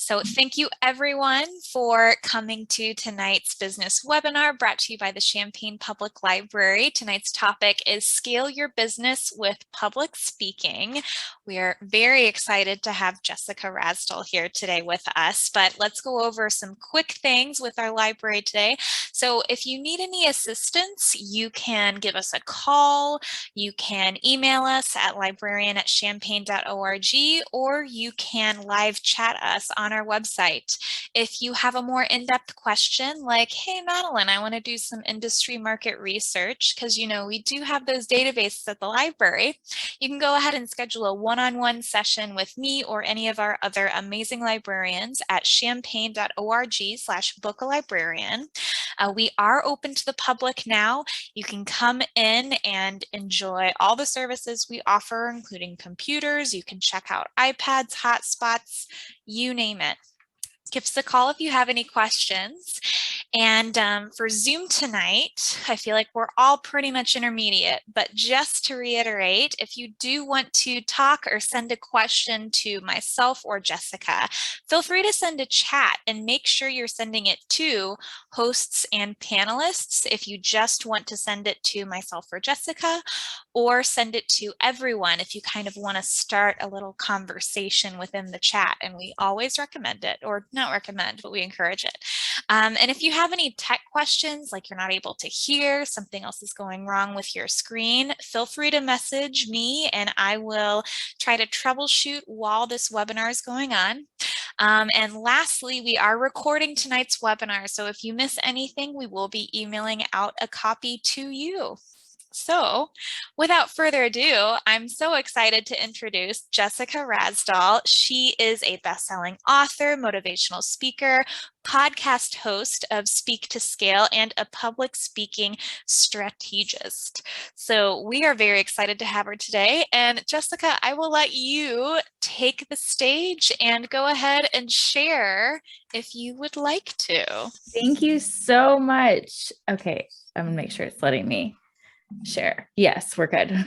So thank you everyone for coming to tonight's business webinar brought to you by the Champaign Public Library. Tonight's topic is Scale Your Business with Public Speaking. We are very excited to have Jessica Rasdall here today with us, but let's go over some quick things with our library today. So if you need any assistance, you can give us a call, you can email us at librarian@champaign.org, or you can live chat us on our website. If you have a more in-depth question like, hey, Madeline, I want to do some industry market research, because we do have those databases at the library, you can go ahead and schedule a one-on-one session with me or any of our other amazing librarians at champaign.org/book-a-librarian. We are open to the public now. You can come in and enjoy all the services we offer, including computers. You can check out iPads, hotspots, you name it. Give us a call if you have any questions. And for Zoom tonight, I feel like we're all pretty much intermediate, but just to reiterate, if you do want to talk or send a question to myself or Jessica, feel free to send a chat and make sure you're sending it to hosts and panelists if you just want to send it to myself or Jessica, or send it to everyone if you kind of want to start a little conversation within the chat. And we always recommend it, or not recommend, but we encourage it. And if you have any tech questions, like you're not able to hear, something else is going wrong with your screen, feel free to message me and I will try to troubleshoot while this webinar is going on. And lastly, we are recording tonight's webinar. So if you miss anything, we will be emailing out a copy to you. So without further ado, I'm so excited to introduce Jessica Rasdall. She is a best-selling author, motivational speaker, podcast host of Speak to Scale, and a public speaking strategist. So we are very excited to have her today. And Jessica, I will let you take the stage and go ahead and share if you would like to. Thank you so much. Okay, I'm gonna make sure it's letting me share. Yes, we're good.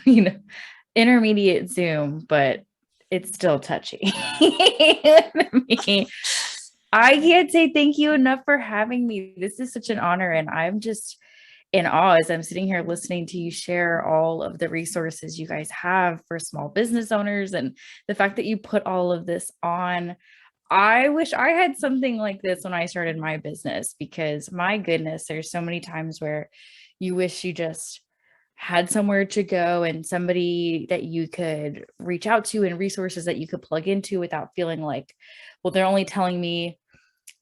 Intermediate Zoom, but it's still touchy. I can't say thank you enough for having me. This is such an honor, and I'm just in awe as I'm sitting here listening to you share all of the resources you guys have for small business owners, and the fact that you put all of this on. I wish I had something like this when I started my business, because my goodness, there's so many times where you wish you just had somewhere to go and somebody that you could reach out to and resources that you could plug into without feeling like, well, they're only telling me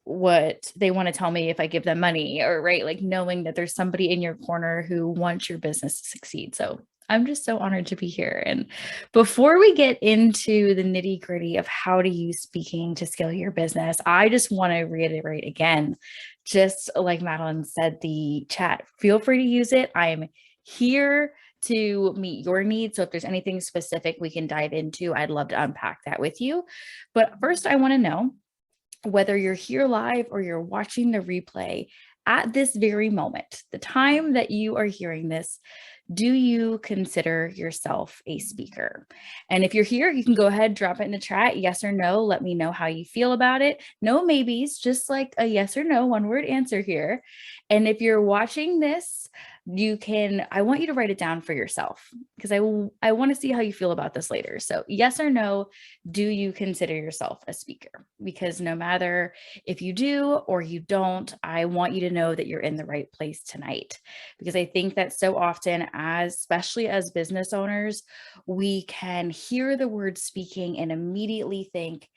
what they want to tell me if I give them money, or right, like knowing that there's somebody in your corner who wants your business to succeed. So I'm just so honored to be here. And before we get into the nitty gritty of how to use speaking to scale your business, I just want to reiterate again, just like Madeline said, the chat, feel free to use it. I'm here to meet your needs. So if there's anything specific we can dive into, I'd love to unpack that with you. But first, I want to know whether you're here live or you're watching the replay at this very moment, the time that you are hearing this, do you consider yourself a speaker? And if you're here, you can go ahead, drop it in the chat, yes or no. Let me know how you feel about it. No maybes, just like a yes or no, one word answer here. And if you're watching this, I want you to write it down for yourself, because I want to see how you feel about this later. So yes or no, do you consider yourself a speaker? Because no matter if you do or you don't, I want you to know that you're in the right place tonight. Because I think that so often, especially as business owners, we can hear the word speaking and immediately think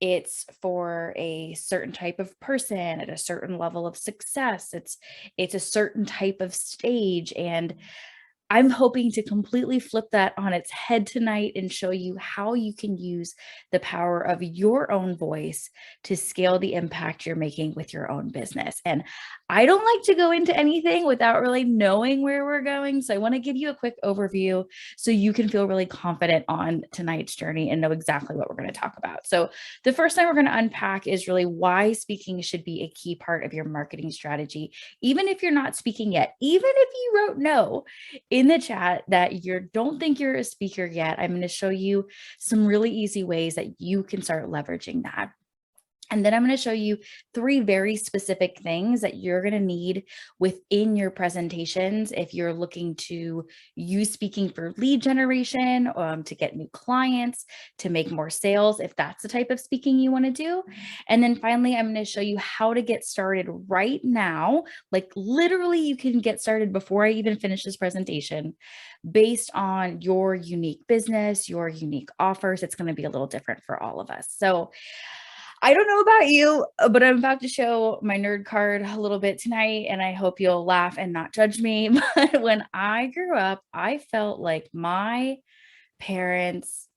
it's for a certain type of person at a certain level of success. It's a certain type of stage. And I'm hoping to completely flip that on its head tonight and show you how you can use the power of your own voice to scale the impact you're making with your own business. And I don't like to go into anything without really knowing where we're going. So I want to give you a quick overview so you can feel really confident on tonight's journey and know exactly what we're going to talk about. So the first thing we're going to unpack is really why speaking should be a key part of your marketing strategy, even if you're not speaking yet, even if you wrote no in the chat that you don't think you're a speaker yet. I'm going to show you some really easy ways that you can start leveraging that. And then I'm going to show you 3 very specific things that you're going to need within your presentations if you're looking to use speaking for lead generation, to get new clients, to make more sales, if that's the type of speaking you want to do. And then finally, I'm going to show you how to get started right now. Like literally, you can get started before I even finish this presentation based on your unique business, your unique offers. It's going to be a little different for all of us. So I don't know about you, but I'm about to show my nerd card a little bit tonight, and I hope you'll laugh and not judge me. But when I grew up, I felt like my parents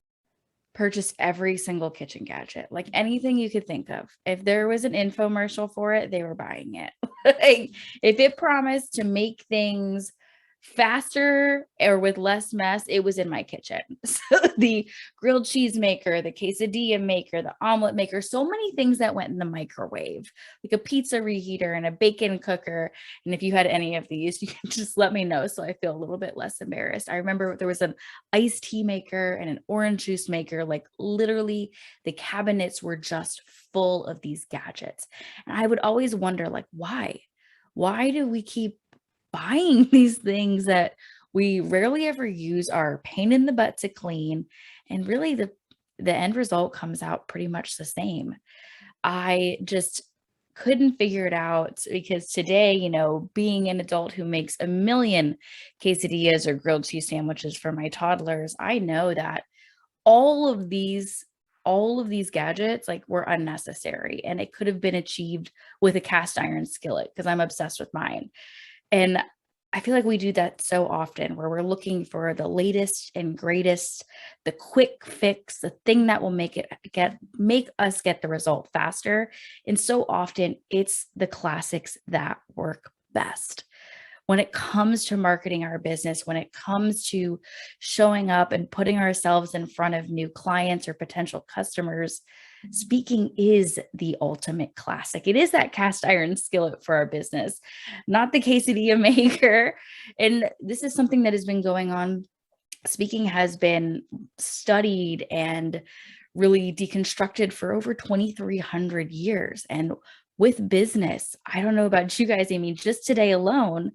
purchased every single kitchen gadget, like anything you could think of. If there was an infomercial for it, they were buying it. Like, if it promised to make things faster or with less mess, it was in my kitchen. So the grilled cheese maker, the quesadilla maker, the omelet maker, so many things that went in the microwave, like a pizza reheater and a bacon cooker. And if you had any of these, you can just let me know so I feel a little bit less embarrassed. I remember there was an iced tea maker and an orange juice maker. Like literally the cabinets were just full of these gadgets. And I would always wonder, like, why? Why do we keep buying these things that we rarely ever use, are pain in the butt to clean, and really the end result comes out pretty much the same? I just couldn't figure it out, because today, you know, being an adult who makes a million quesadillas or grilled cheese sandwiches for my toddlers, I know that all of these gadgets like were unnecessary, and it could have been achieved with a cast iron skillet, because I'm obsessed with mine. And I feel like we do that so often, where we're looking for the latest and greatest, the quick fix, the thing that will make us get the result faster. And so often it's the classics that work best. When it comes to marketing our business, when it comes to showing up and putting ourselves in front of new clients or potential customers, speaking is the ultimate classic. It is that cast iron skillet for our business, not the quesadilla maker. And this is something that has been going on. Speaking has been studied and really deconstructed for over 2,300 years. And with business, I don't know about you guys, I mean, just today alone,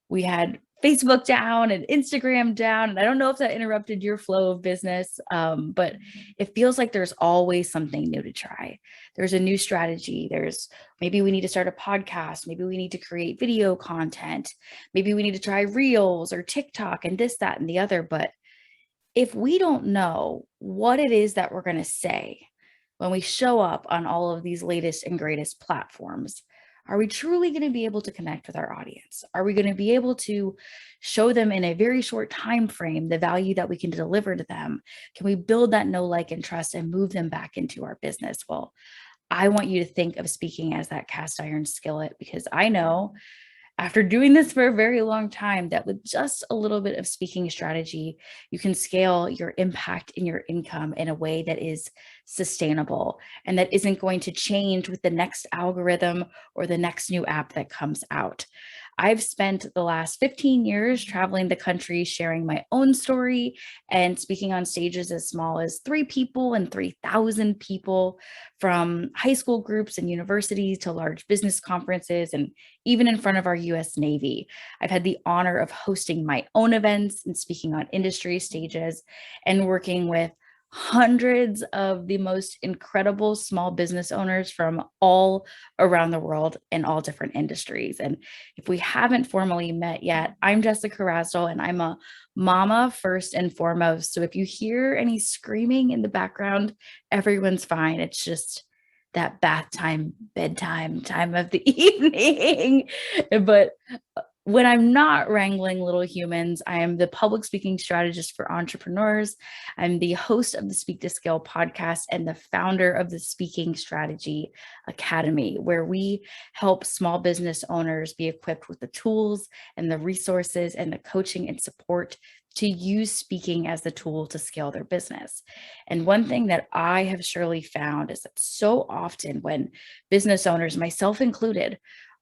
we had Facebook down and Instagram down. And I don't know if that interrupted your flow of business, but it feels like there's always something new to try. There's a new strategy. Maybe we need to start a podcast. Maybe we need to create video content. Maybe we need to try Reels or TikTok and this, that, and the other. But if we don't know what it is that we're going to say when we show up on all of these latest and greatest platforms, are we truly going to be able to connect with our audience? Are we going to be able to show them in a very short time frame the value that we can deliver to them? Can we build that know, like, and trust and move them back into our business? Well, I want you to think of speaking as that cast iron skillet, because I know after doing this for a very long time that with just a little bit of speaking strategy, you can scale your impact and your income in a way that is sustainable and that isn't going to change with the next algorithm or the next new app that comes out. I've spent the last 15 years traveling the country, sharing my own story and speaking on stages as small as 3 people and 3,000 people, from high school groups and universities to large business conferences, and even in front of our US Navy. I've had the honor of hosting my own events and speaking on industry stages and working with hundreds of the most incredible small business owners from all around the world in all different industries. And if we haven't formally met yet, I'm Jessica Rasdall, and I'm a mama first and foremost. So if you hear any screaming in the background, everyone's fine. It's just that bath time, bedtime time of the evening. But when I'm not wrangling little humans, I am the public speaking strategist for entrepreneurs. I'm the host of the Speak to Scale podcast and the founder of the Speaking Strategy Academy, where we help small business owners be equipped with the tools and the resources and the coaching and support to use speaking as the tool to scale their business. And one thing that I have surely found is that so often when business owners, myself included,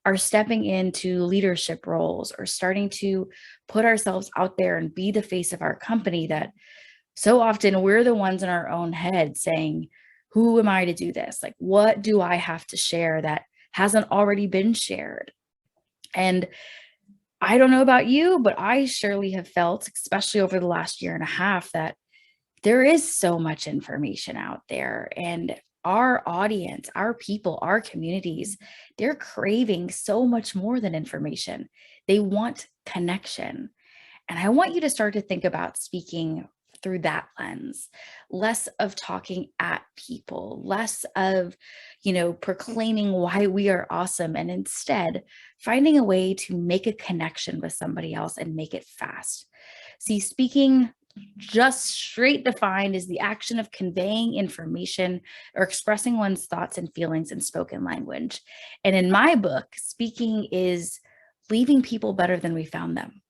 are stepping into leadership roles or starting to put ourselves out there and be the face of our company, that so often we're the ones in our own head saying, Who am I to do this? Like, what do I have to share that hasn't already been shared? And I don't know about you, but I surely have felt, especially over the last year and a half, that there is so much information out there, and our audience, our people, our communities, they're craving so much more than information. They want connection. And I want you to start to think about speaking through that lens, less of talking at people, less of, proclaiming why we are awesome, and instead finding a way to make a connection with somebody else and make it fast. See, speaking just straight defined is the action of conveying information or expressing one's thoughts and feelings in spoken language. And in my book, speaking is leaving people better than we found them.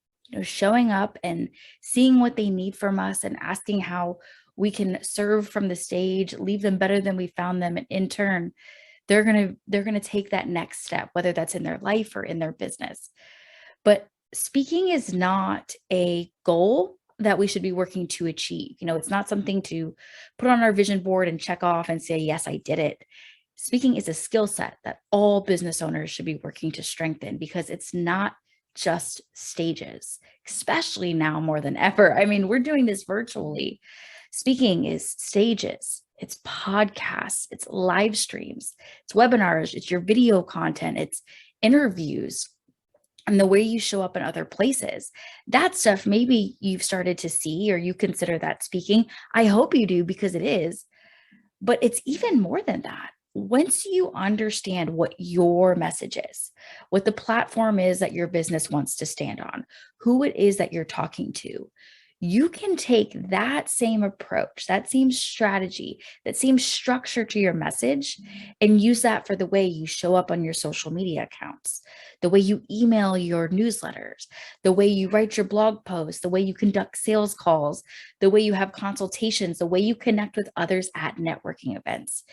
Showing up and seeing what they need from us and asking how we can serve from the stage, leave them better than we found them. And in turn, they're going to take that next step, whether that's in their life or in their business. But speaking is not a goal that we should be working to achieve. It's not something to put on our vision board and check off and say, yes, I did it. Speaking is a skill set that all business owners should be working to strengthen, because it's not just stages, especially now more than ever. I mean, we're doing this virtually. Speaking is stages, it's podcasts, it's live streams, it's webinars, it's your video content, it's interviews, and the way you show up in other places. That stuff, maybe you've started to see, or you consider that speaking. I hope you do, because it is. But it's even more than that. Once you understand what your message is, what the platform is that your business wants to stand on, who it is that you're talking to, you can take that same approach, that same strategy, that same structure to your message, and use that for the way you show up on your social media accounts, the way you email your newsletters, the way you write your blog posts, the way you conduct sales calls, the way you have consultations, the way you connect with others at networking events.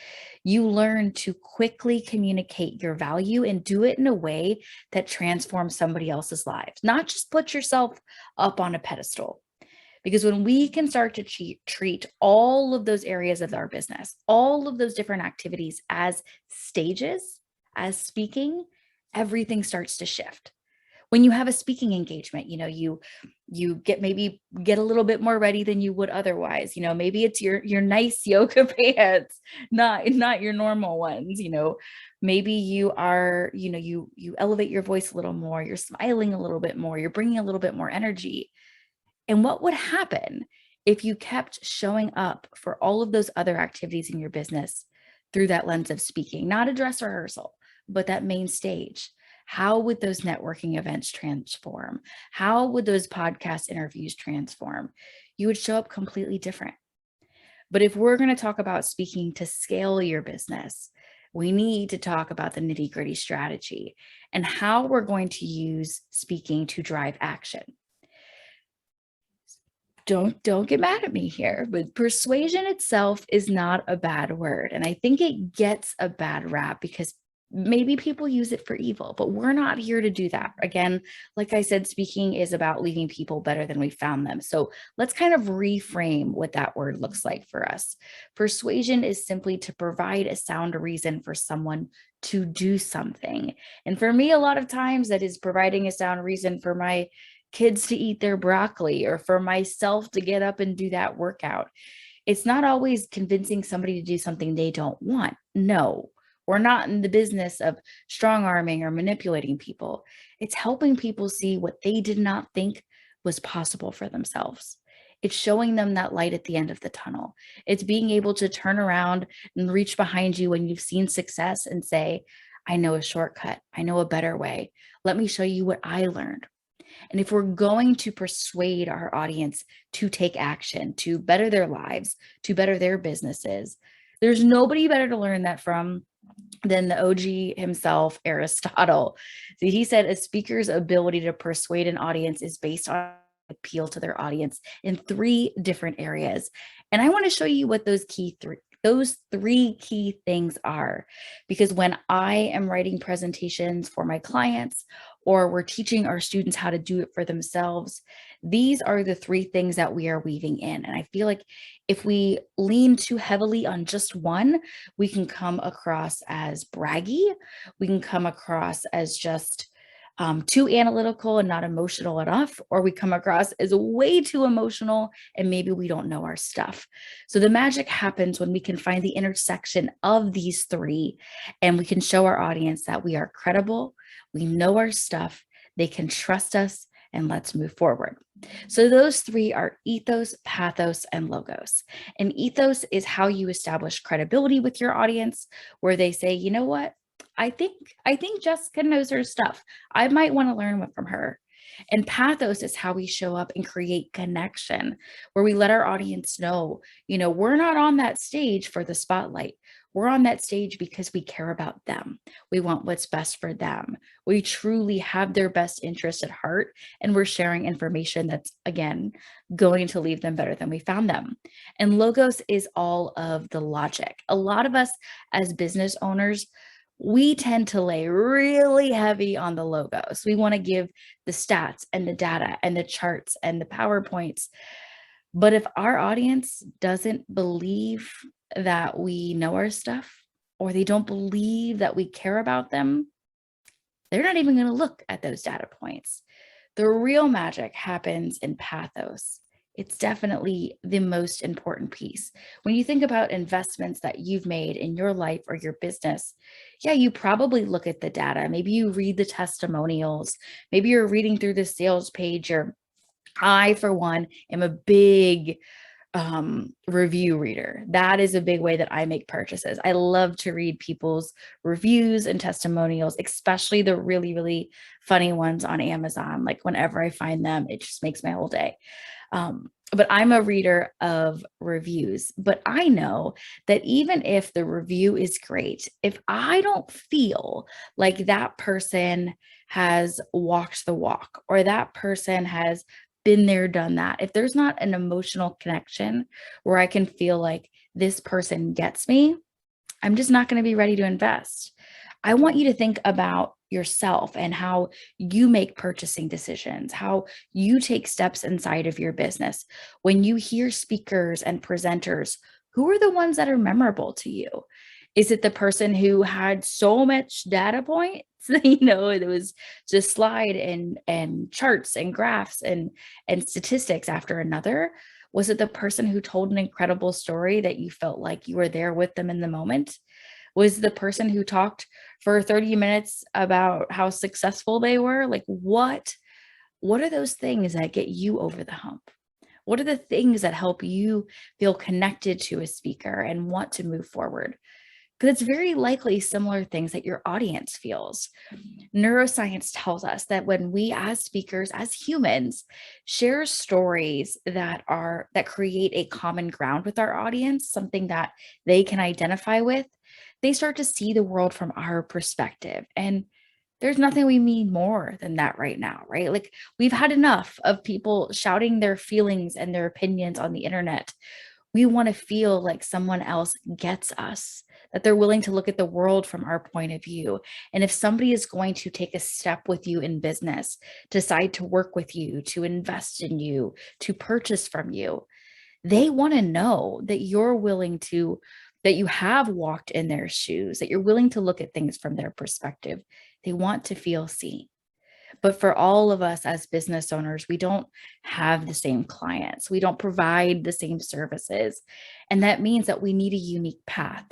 You learn to quickly communicate your value and do it in a way that transforms somebody else's lives, not just put yourself up on a pedestal. Because when we can start to treat all of those areas of our business, all of those different activities as stages, as speaking, everything starts to shift. When you have a speaking engagement, you get a little bit more ready than you would otherwise. Maybe it's your nice yoga pants, not your normal ones. Maybe you are, you elevate your voice a little more, you're smiling a little bit more, you're bringing a little bit more energy. And what would happen if you kept showing up for all of those other activities in your business through that lens of speaking, not a dress rehearsal, but that main stage? How would those networking events transform? How would those podcast interviews transform? You would show up completely different. But if we're going to talk about speaking to scale your business, we need to talk about the nitty-gritty strategy and how we're going to use speaking to drive action. Don't get mad at me here, but persuasion itself is not a bad word. And I think it gets a bad rap because maybe people use it for evil, but we're not here to do that. Again, like I said, speaking is about leaving people better than we found them. So let's kind of reframe what that word looks like for us. Persuasion is simply to provide a sound reason for someone to do something. And for me, a lot of times that is providing a sound reason for my kids to eat their broccoli, or for myself to get up and do that workout. It's not always convincing somebody to do something they don't want. No, we're not in the business of strong arming or manipulating people. It's helping people see what they did not think was possible for themselves. It's showing them that light at the end of the tunnel. It's being able to turn around and reach behind you when you've seen success and say, I know a shortcut. I know a better way. Let me show you what I learned. And if we're going to persuade our audience to take action, to better their lives, to better their businesses, there's nobody better to learn that from than the OG himself, Aristotle. So he said a speaker's ability to persuade an audience is based on appeal to their audience in 3 different areas. And I want to show you what those key those three key things are, because when I am writing presentations for my clients, or we're teaching our students how to do it for themselves, these are the three things that we are weaving in. And I feel like if we lean too heavily on just one, we can come across as braggy. We can come across as just too analytical and not emotional enough, or we come across as way too emotional and maybe we don't know our stuff. So the magic happens when we can find the intersection of these three, and we can show our audience that we are credible, we know our stuff, they can trust us, and let's move forward. So those three are ethos, pathos, and logos. And ethos is how you establish credibility with your audience, where they say, you know what? I think Jessica knows her stuff. I might want to learn from her. And pathos is how we show up and create connection, where we let our audience know, we're not on that stage for the spotlight. We're on that stage because we care about them. We want what's best for them. We truly have their best interest at heart, and we're sharing information that's, again, going to leave them better than we found them. And logos is all of the logic. A lot of us as business owners, we tend to lay really heavy on the logos. We want to give the stats and the data and the charts and the PowerPoints. But if our audience doesn't believe that we know our stuff, or they don't believe that we care about them, they're not even going to look at those data points. The real magic happens in pathos. It's definitely the most important piece. When you think about investments that you've made in your life or your business, yeah, you probably look at the data. Maybe you read the testimonials. Maybe you're reading through the sales page. Or I, for one, am a big review reader. That is a big way that I make purchases. I love to read people's reviews and testimonials, especially the really, really funny ones on Amazon. Like whenever I find them, it just makes my whole day. But I'm a reader of reviews. But I know that even if the review is great, if I don't feel like that person has walked the walk, or that person has been there, done that, if there's not an emotional connection where I can feel like this person gets me, I'm just not going to be ready to invest. I want you to think about yourself and how you make purchasing decisions, how you take steps inside of your business. When you hear speakers and presenters, who are the ones that are memorable to you? Is it the person who had so much data points? It was just slide and charts and graphs and statistics after another. Was it the person who told an incredible story that you felt like you were there with them in the moment? Was the person who talked for 30 minutes about how successful they were? Like what are those things that get you over the hump? What are the things that help you feel connected to a speaker and want to move forward? Because it's very likely similar things that your audience feels. Neuroscience tells us that when we as speakers, as humans, share stories that create a common ground with our audience, something that they can identify with, they start to see the world from our perspective. And there's nothing we need more than that right now, right? Like we've had enough of people shouting their feelings and their opinions on the internet. We want to feel like someone else gets us, that they're willing to look at the world from our point of view. And if somebody is going to take a step with you in business, decide to work with you, to invest in you, to purchase from you, they want to know that you're willing to, that you have walked in their shoes, that you're willing to look at things from their perspective. They want to feel seen. But for all of us as business owners, we don't have the same clients. We don't provide the same services. And that means that we need a unique path.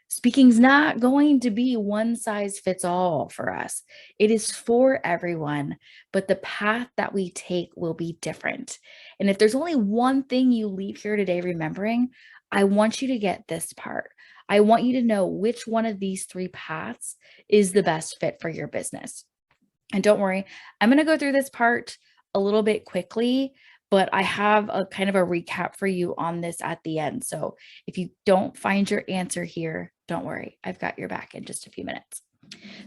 Speaking's not going to be one size fits all for us. It is for everyone, but the path that we take will be different. And if there's only one thing you leave here today remembering, I want you to get this part. I want you to know which one of these three paths is the best fit for your business. And don't worry, I'm going to go through this part a little bit quickly, but I have a kind of a recap for you on this at the end. So if you don't find your answer here, don't worry, I've got your back in just a few minutes.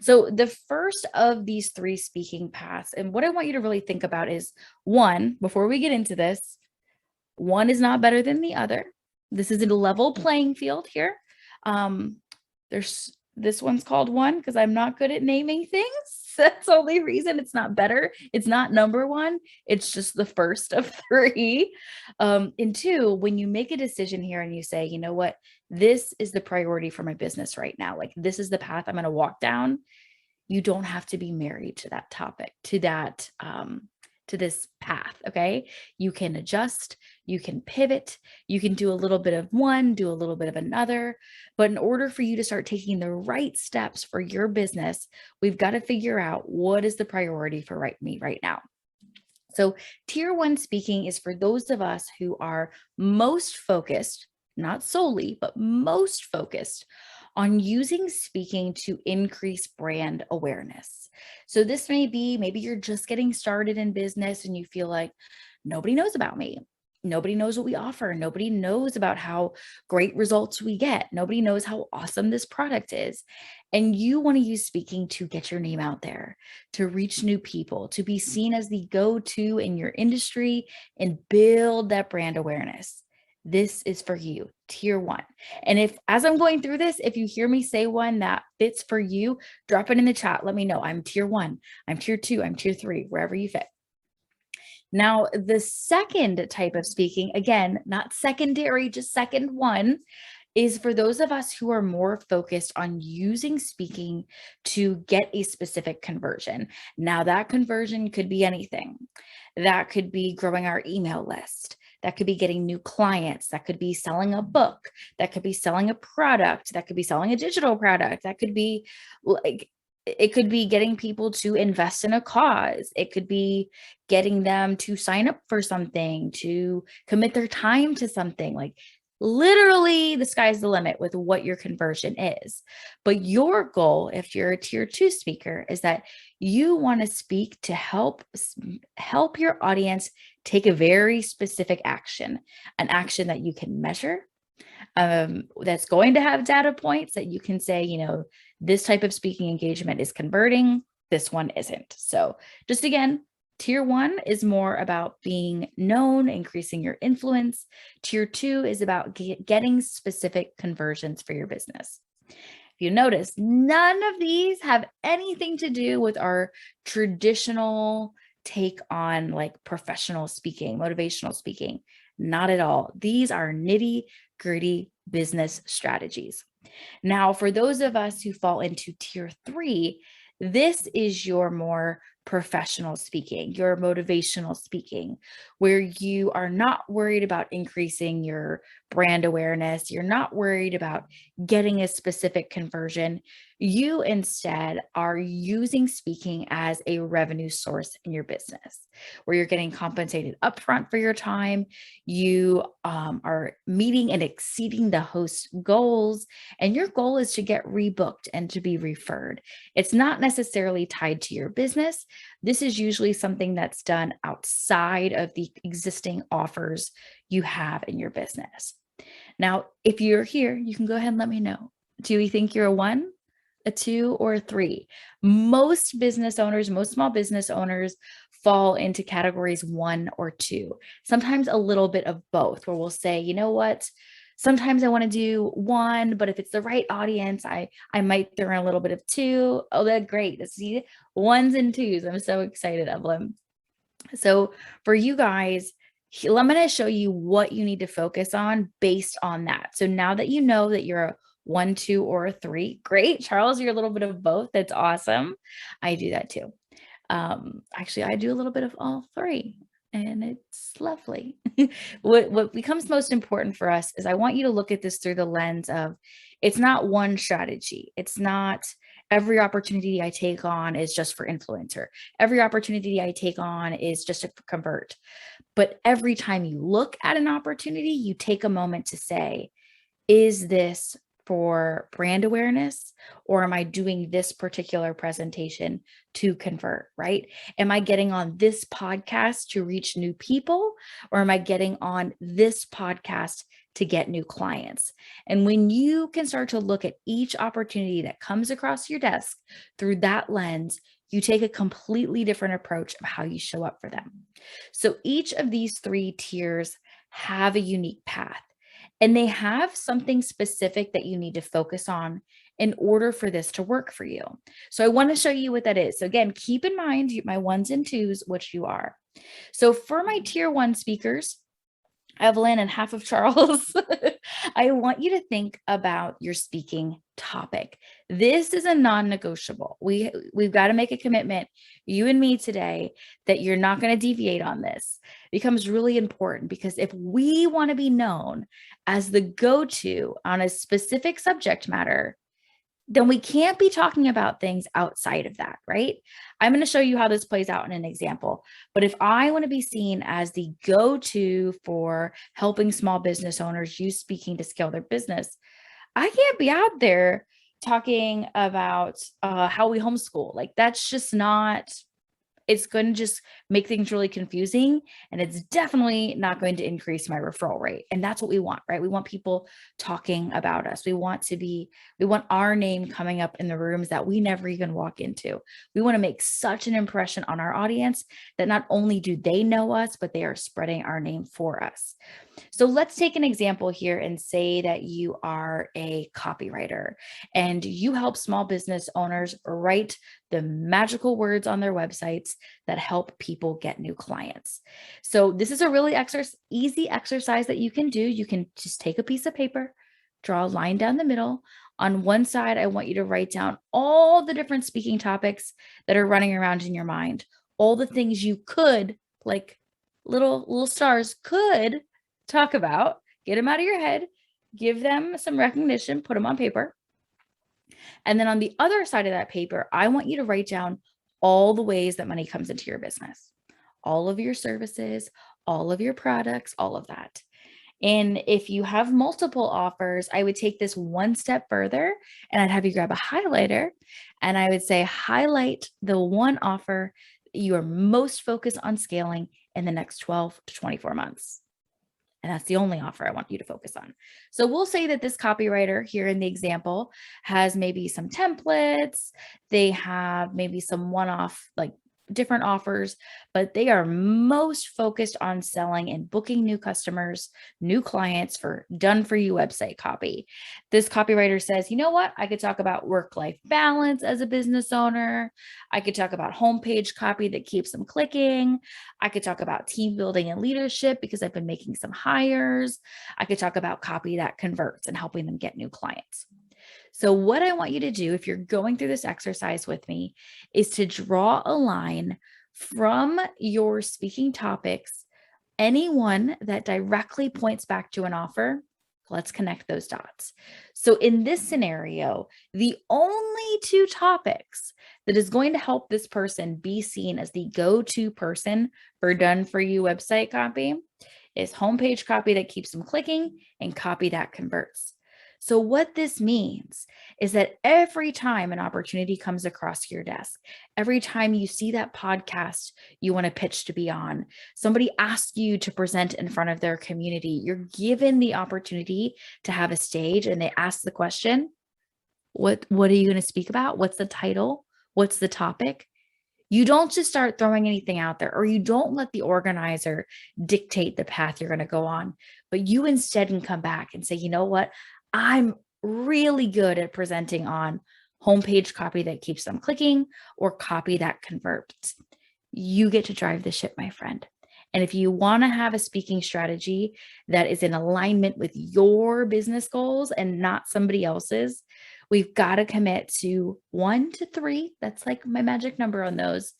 So the first of these three speaking paths, and what I want you to really think about is one, before we get into this, one is not better than the other. This is a level playing field here. There's this one's called 1 because I'm not good at naming things. That's the only reason. It's not better. It's not number 1. It's just the first of 3. And 2, when you make a decision here and you say, you know what, this is the priority for my business right now. Like, this is the path I'm going to walk down. You don't have to be married to that topic, to that, to this path. Okay. You can adjust, you can pivot, you can do a little bit of one, do a little bit of another. But in order for you to start taking the right steps for your business, we've got to figure out what is the priority for me right now. So tier 1 speaking is for those of us who are most focused, not solely, but most focused on using speaking to increase brand awareness. So this may be, maybe you're just getting started in business and you feel like nobody knows about me. Nobody knows what we offer. Nobody knows about how great results we get. Nobody knows how awesome this product is. And you want to use speaking to get your name out there, to reach new people, to be seen as the go-to in your industry and build that brand awareness. This is for you, tier 1. And if, as I'm going through this, if you hear me say one that fits for you, drop it in the chat. Let me know. I'm tier 1, I'm tier 2, I'm tier 3, wherever you fit. Now, the second type of speaking, again, not secondary, just second one, is for those of us who are more focused on using speaking to get a specific conversion. Now, that conversion could be anything. That could be growing our email list. That could be getting new clients. That could be selling a book. That could be selling a product. That could be selling a digital product. That could be like, it could be getting people to invest in a cause. It could be getting them to sign up for something, to commit their time to something. Like, literally, the sky's the limit with what your conversion is. But your goal, if you're a tier 2 speaker, is that you want to speak to help your audience take a very specific action, an action that you can measure, that's going to have data points that you can say, you know, this type of speaking engagement is converting, this one isn't. So just again, tier 1 is more about being known, increasing your influence. Tier 2 is about getting specific conversions for your business. If you notice, none of these have anything to do with our traditional take on like professional speaking, motivational speaking. Not at all. These are nitty-gritty business strategies. Now, for those of us who fall into tier 3, this is your more professional speaking, your motivational speaking, where you are not worried about increasing your brand awareness. You're not worried about getting a specific conversion. You instead are using speaking as a revenue source in your business, where you're getting compensated upfront for your time. You are meeting and exceeding the host's goals, and your goal is to get rebooked and to be referred. It's not necessarily tied to your business. This is usually something that's done outside of the existing offers you have in your business. Now, if you're here, you can go ahead and let me know. Do you think you're a 1, a 2, or a 3? Most business owners, most small business owners fall into categories 1 or 2, sometimes a little bit of both, where we'll say, you know what, sometimes I want to do 1, but if it's the right audience, I might throw in a little bit of 2. Oh, that's great. Let's see 1s and 2s. I'm so excited, Evelyn. So for you guys, I'm going to show you what you need to focus on based on that. So now that you know that you're a 1, 2, or a 3, great. Charles, you're a little bit of both. That's awesome. I do that too. Actually, I do a little bit of all 3, and it's lovely. What becomes most important for us is I want you to look at this through the lens of, it's not one strategy. It's not every opportunity I take on is just for influencer. Every opportunity I take on is just to convert. But every time you look at an opportunity, you take a moment to say, is this for brand awareness, or am I doing this particular presentation to convert, right? Am I getting on this podcast to reach new people, or am I getting on this podcast to get new clients? And when you can start to look at each opportunity that comes across your desk through that lens, you take a completely different approach of how you show up for them. So each of these 3 tiers have a unique path. And they have something specific that you need to focus on in order for this to work for you. So I want to show you what that is. So again, keep in mind my ones and twos, which you are. So for my tier 1 speakers, Evelyn and half of Charles, I want you to think about your speaking topic. This is a non-negotiable. We've got to make a commitment, you and me today, that you're not going to deviate on this. It becomes really important because if we want to be known as the go-to on a specific subject matter, then we can't be talking about things outside of that, right? I'm going to show you how this plays out in an example. But if I want to be seen as the go-to for helping small business owners use speaking to scale their business, I can't be out there talking about how we homeschool. Like that's just not, it's going to just make things really confusing. And it's definitely not going to increase my referral rate. And that's what we want, right? We want people talking about us. We want our name coming up in the rooms that we never even walk into. We want to make such an impression on our audience that not only do they know us, but they are spreading our name for us. So let's take an example here and say that you are a copywriter and you help small business owners write the magical words on their websites that help people get new clients. So this is a really easy exercise that you can do. You can just take a piece of paper, draw a line down the middle. On one side, I want you to write down all the different speaking topics that are running around in your mind, all the things you could, like little stars, could talk about, get them out of your head, give them some recognition, put them on paper. And then on the other side of that paper, I want you to write down all the ways that money comes into your business, all of your services, all of your products, all of that. And if you have multiple offers, I would take this one step further and I'd have you grab a highlighter and I would say, highlight the one offer that you are most focused on scaling in the next 12 to 24 months. And that's the only offer I want you to focus on. So we'll say that this copywriter here in the example has maybe some templates. They have maybe some one-off, like different offers, but they are most focused on selling and booking new customers, new clients for done for you website copy. This copywriter says, you know what? I could talk about work-life balance as a business owner. I could talk about homepage copy that keeps them clicking. I could talk about team building and leadership because I've been making some hires. I could talk about copy that converts and helping them get new clients. So what I want you to do, if you're going through this exercise with me, is to draw a line from your speaking topics, anyone that directly points back to an offer. Let's connect those dots. So in this scenario, the only two topics that is going to help this person be seen as the go-to person for done for you website copy is homepage copy that keeps them clicking and copy that converts. So what this means is that every time an opportunity comes across your desk, every time you see that podcast you want to pitch to be on, somebody asks you to present in front of their community, you're given the opportunity to have a stage and they ask the question, what are you going to speak about? What's the title? What's the topic? You don't just start throwing anything out there, or you don't let the organizer dictate the path you're going to go on, but you instead can come back and say, you know what? I'm really good at presenting on homepage copy that keeps them clicking or copy that converts. You get to drive the ship, my friend. And if you want to have a speaking strategy that is in alignment with your business goals and not somebody else's, we've got to commit to 1 to 3. That's like my magic number on those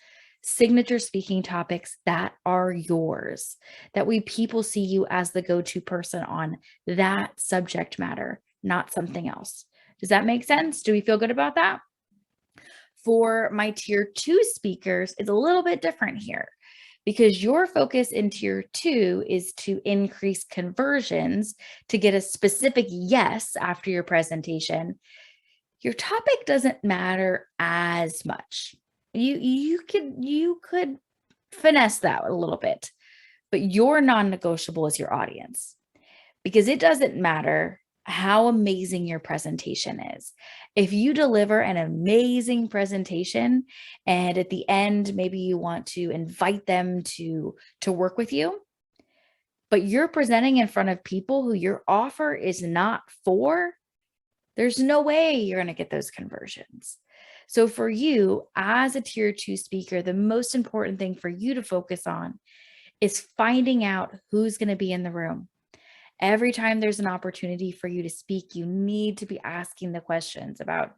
signature speaking topics that are yours, that people see you as the go-to person on that subject matter, not something else. Does that make sense? Do we feel good about that? For my tier 2 speakers, it's a little bit different here because your focus in tier 2 is to increase conversions to get a specific yes after your presentation. Your topic doesn't matter as much. You could finesse that a little bit, but your non-negotiable is your audience, because it doesn't matter how amazing your presentation is. If you deliver an amazing presentation and at the end maybe you want to invite them to work with you, but you're presenting in front of people who your offer is not for, there's no way you're going to get those conversions. So for you as a tier 2 speaker, the most important thing for you to focus on is finding out who's going to be in the room. Every time there's an opportunity for you to speak, you need to be asking the questions about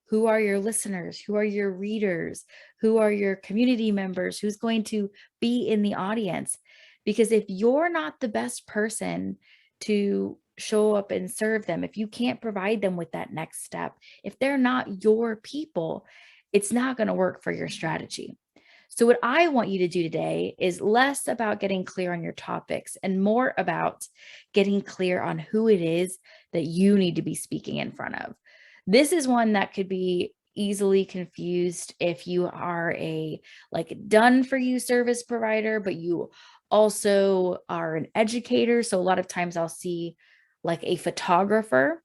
who are your listeners, who are your readers, who are your community members, who's going to be in the audience. Because if you're not the best person to show up and serve them, if you can't provide them with that next step, if they're not your people, it's not going to work for your strategy. So what I want you to do today is less about getting clear on your topics and more about getting clear on who it is that you need to be speaking in front of. This is one that could be easily confused if you are a done for you service provider, but you also are an educator. So a lot of times I'll see a photographer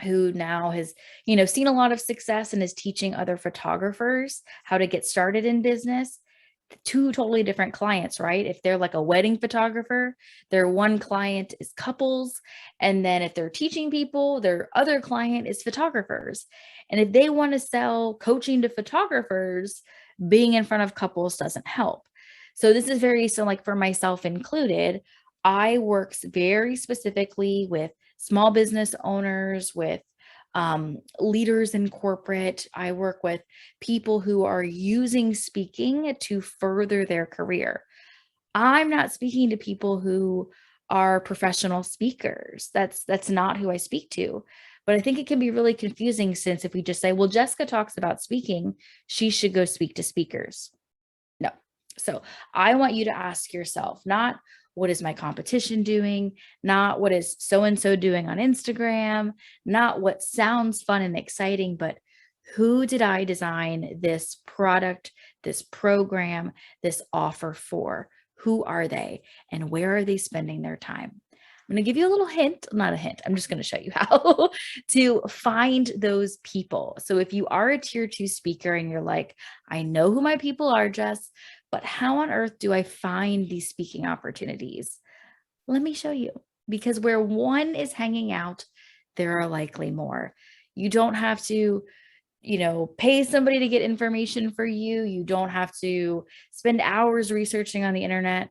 who now has, seen a lot of success and is teaching other photographers how to get started in business. Two totally different clients, right? If they're a wedding photographer, their one client is couples. And then if they're teaching people, their other client is photographers. And if they want to sell coaching to photographers, being in front of couples doesn't help. So this is for myself included, I work very specifically with small business owners, with leaders in corporate. I work with people who are using speaking to further their career. I'm not speaking to people who are professional speakers. That's not who I speak to. But I think it can be really confusing, since if we just say, well, Jessica talks about speaking, she should go speak to speakers. No. So I want you to ask yourself, not what is my competition doing, not what is so-and-so doing on Instagram, not what sounds fun and exciting, but who did I design this product, this program, this offer for? Who are they? And where are they spending their time? I'm going to give you a little hint, not a hint. I'm just going to show you how to find those people. So if you are a tier 2 speaker and you're like, I know who my people are, Jess, but how on earth do I find these speaking opportunities? Let me show you, because where one is hanging out, there are likely more. You don't have to, pay somebody to get information for you. You don't have to spend hours researching on the internet.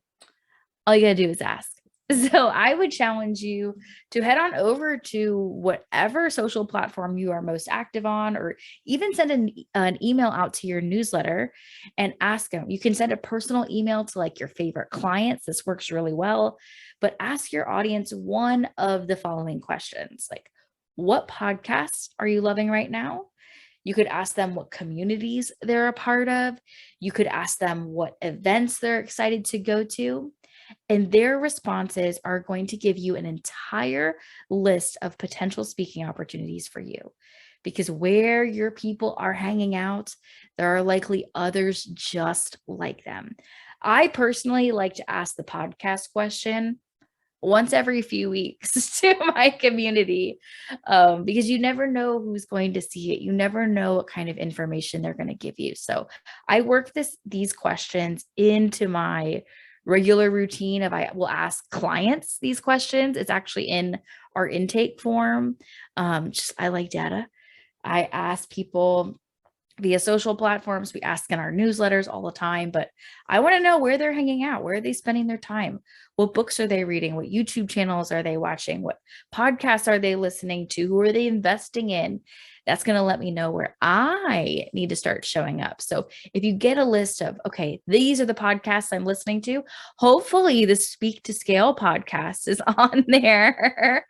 All you gotta do is ask. So I would challenge you to head on over to whatever social platform you are most active on, or even send an email out to your newsletter and ask them. You can send a personal email to your favorite clients. This works really well, but ask your audience one of the following questions, what podcasts are you loving right now? You could ask them what communities they're a part of. You could ask them what events they're excited to go to. And their responses are going to give you an entire list of potential speaking opportunities for you. Because where your people are hanging out, there are likely others just like them. I personally like to ask the podcast question once every few weeks to my community, because you never know who's going to see it. You never know what kind of information they're going to give you. So I work these questions into my regular routine of I will ask clients these questions. It's actually in our intake form. I like data. I ask people via social platforms. We ask in our newsletters all the time, but I want to know where they're hanging out. Where are they spending their time? What books are they reading? What YouTube channels are they watching? What podcasts are they listening to? Who are they investing in? That's going to let me know where I need to start showing up. So if you get a list of, okay, these are the podcasts I'm listening to, hopefully the Speak to Scale podcast is on there.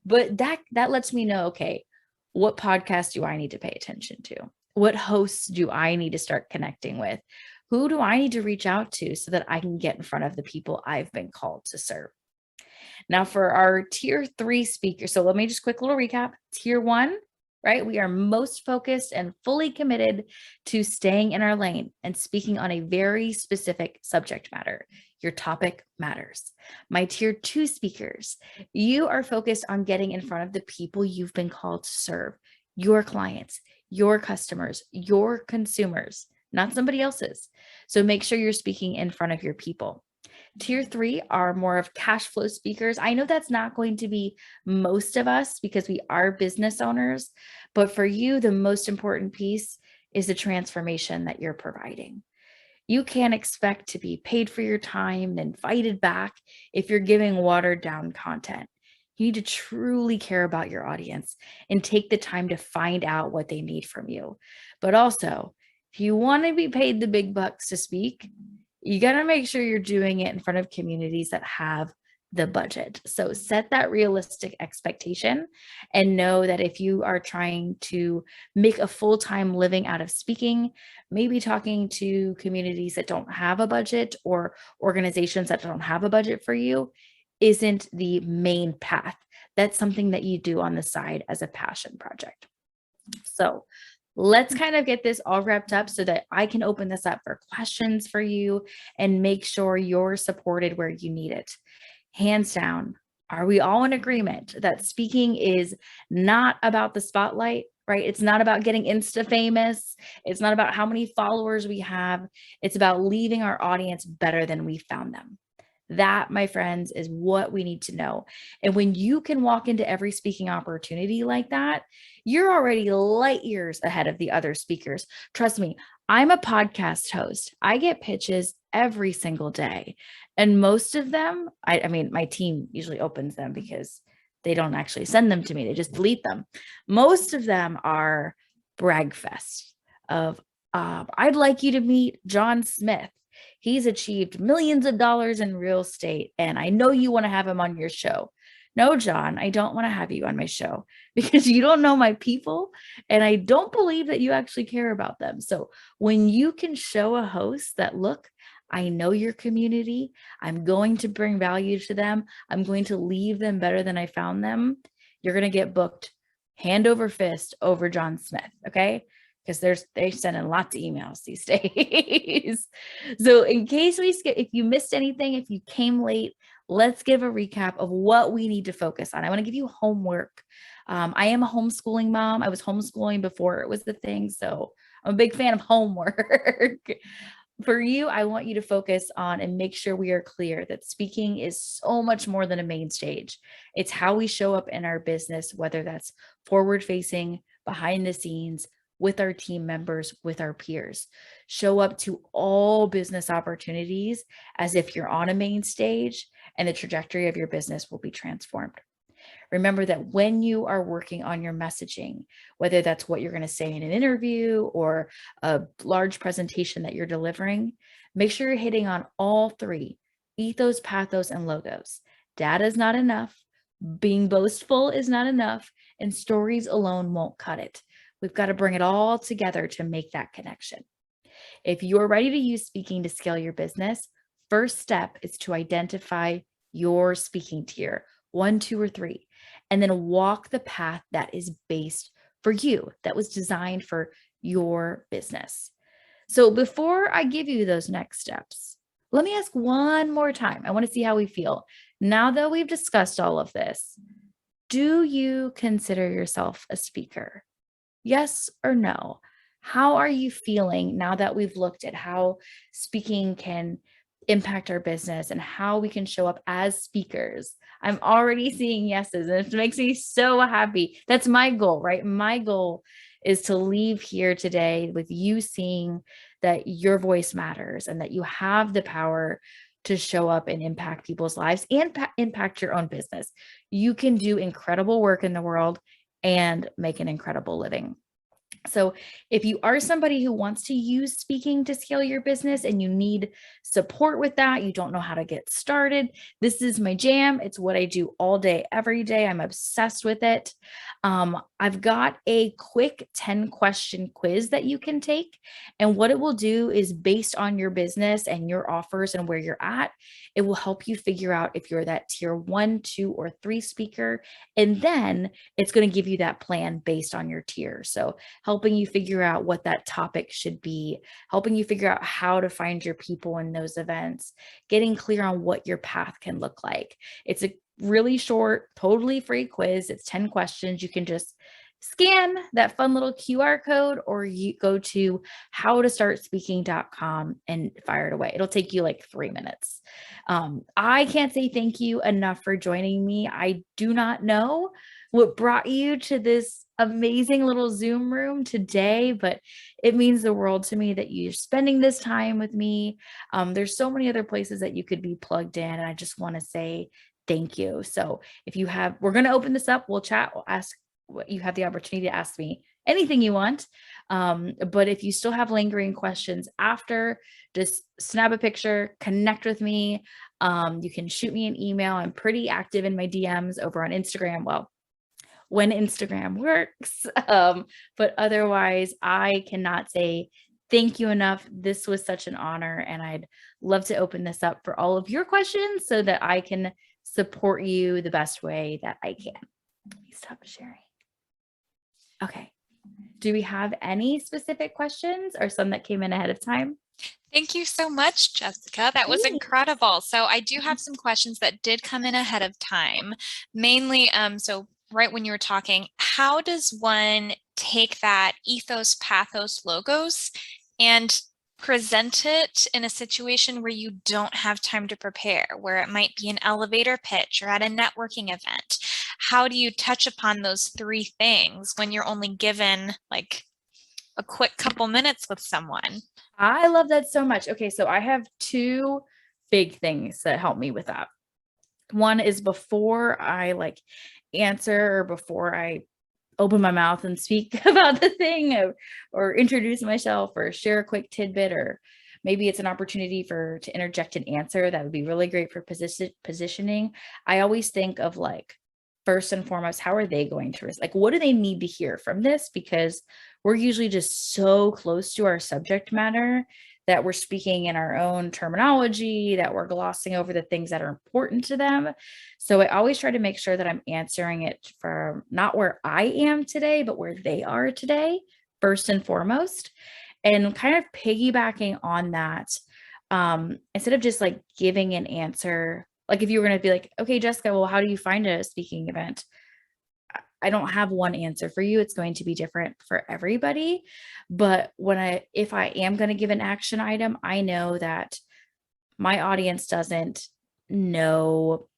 But that lets me know, okay, what podcast do I need to pay attention to? What hosts do I need to start connecting with? Who do I need to reach out to so that I can get in front of the people I've been called to serve? Now for our tier 3 speakers, so let me just quick little recap. Tier 1, right? We are most focused and fully committed to staying in our lane and speaking on a very specific subject matter. Your topic matters. My tier 2 speakers, you are focused on getting in front of the people you've been called to serve, your clients, your customers, your consumers, not somebody else's. So make sure you're speaking in front of your people. Tier 3 are more of cash flow speakers. I know that's not going to be most of us because we are business owners, but for you, the most important piece is the transformation that you're providing. You can't expect to be paid for your time and invited back if you're giving watered down content. You need to truly care about your audience and take the time to find out what they need from you. But also, if you want to be paid the big bucks to speak, you got to make sure you're doing it in front of communities that have the budget. So set that realistic expectation and know that if you are trying to make a full-time living out of speaking, maybe talking to communities that don't have a budget or organizations that don't have a budget for you isn't the main path. That's something that you do on the side as a passion project. So let's kind of get this all wrapped up so that I can open this up for questions for you and make sure you're supported where you need it. Hands down, are we all in agreement that speaking is not about the spotlight, right? It's not about getting Insta famous. It's not about how many followers we have. It's about leaving our audience better than we found them. That, my friends, is what we need to know. And when you can walk into every speaking opportunity like that, you're already light years ahead of the other speakers. Trust me, I'm a podcast host. I get pitches every single day. And most of them, I mean, my team usually opens them because they don't actually send them to me. They just delete them. Most of them are brag fest of, I'd like you to meet John Smith. He's achieved millions of dollars in real estate, and I know you want to have him on your show. No, John, I don't want to have you on my show because you don't know my people, and I don't believe that you actually care about them. So when you can show a host that, look, I know your community, I'm going to bring value to them, I'm going to leave them better than I found them, you're going to get booked hand over fist over John Smith, okay? Because they send in lots of emails these days. So in case we skip, if you missed anything, if you came late, let's give a recap of what we need to focus on. I want to give you homework. I am a homeschooling mom. I was homeschooling before it was the thing. So I'm a big fan of homework. For you, I want you to focus on and make sure we are clear that speaking is so much more than a main stage. It's how we show up in our business, whether that's forward facing, behind the scenes, with our team members, with our peers. Show up to all business opportunities as if you're on a main stage, and the trajectory of your business will be transformed. Remember that when you are working on your messaging, whether that's what you're going to say in an interview or a large presentation that you're delivering, make sure you're hitting on all three: ethos, pathos, and logos. Data is not enough. Being boastful is not enough, and stories alone won't cut it. We've got to bring it all together to make that connection. If you're ready to use speaking to scale your business, first step is to identify your speaking tier, 1, 2, or 3, and then walk the path that is based for you, that was designed for your business. So before I give you those next steps, let me ask one more time. I want to see how we feel. Now that we've discussed all of this, do you consider yourself a speaker? Yes or no? How are you feeling now that we've looked at how speaking can impact our business and how we can show up as speakers? I'm already seeing yeses, and it makes me so happy. That's my goal, right? My goal is to leave here today with you seeing that your voice matters and that you have the power to show up and impact people's lives and impact your own business. You can do incredible work in the world and make an incredible living. So if you are somebody who wants to use speaking to scale your business and you need support with that, you don't know how to get started, this is my jam. It's what I do all day, every day. I'm obsessed with it. I've got a quick 10-question quiz that you can take. And what it will do is, based on your business and your offers and where you're at, it will help you figure out if you're that tier 1, 2, or 3 speaker. And then it's going to give you that plan based on your tier. So helping you figure out what that topic should be, helping you figure out how to find your people in those events, getting clear on what your path can look like. It's a really short, totally free quiz. It's 10 questions. You can just scan that fun little QR code, or you go to howtostartspeaking.com and fire it away. It'll take you like 3 minutes. I can't say thank you enough for joining me. I do not know what brought you to this amazing little Zoom room today, but it means the world to me that you're spending this time with me. There's so many other places that you could be plugged in, and I just want to say thank you. So if you have, we're going to open this up, we'll chat, we'll ask, you have the opportunity to ask me anything you want. But if you still have lingering questions after, just snap a picture, connect with me. You can shoot me an email. I'm pretty active in my DMs over on Instagram. Well, when Instagram works. But otherwise, I cannot say thank you enough. This was such an honor, and I'd love to open this up for all of your questions so that I can support you the best way that I can. Let me stop sharing. Okay. Do we have any specific questions or some that came in ahead of time? Thank you so much, Jessica. That was incredible. So I do have some questions that did come in ahead of time. Mainly, so right when you were talking, how does one take that ethos, pathos, logos and present it in a situation where you don't have time to prepare, where it might be an elevator pitch or at a networking event? How do you touch upon those three things when you're only given like a quick couple minutes with someone? I love that so much. Okay, so I have two big things that help me with that. One is before I like answer, or before I open my mouth and speak about the thing, or introduce myself, or share a quick tidbit, or maybe it's an opportunity to interject an answer that would be really great for positioning. I always think of like, first and foremost, how are they going to like, what do they need to hear from this? Because we're usually just so close to our subject matter that we're speaking in our own terminology, that we're glossing over the things that are important to them. So I always try to make sure that I'm answering it from not where I am today, but where they are today, first and foremost. And kind of piggybacking on that, instead of just like giving an answer, like if you were going to be like, okay, Jessica, well, how do you find a speaking event? I don't have one answer for you. It's going to be different for everybody. But if I am going to give an action item, I know that my audience doesn't know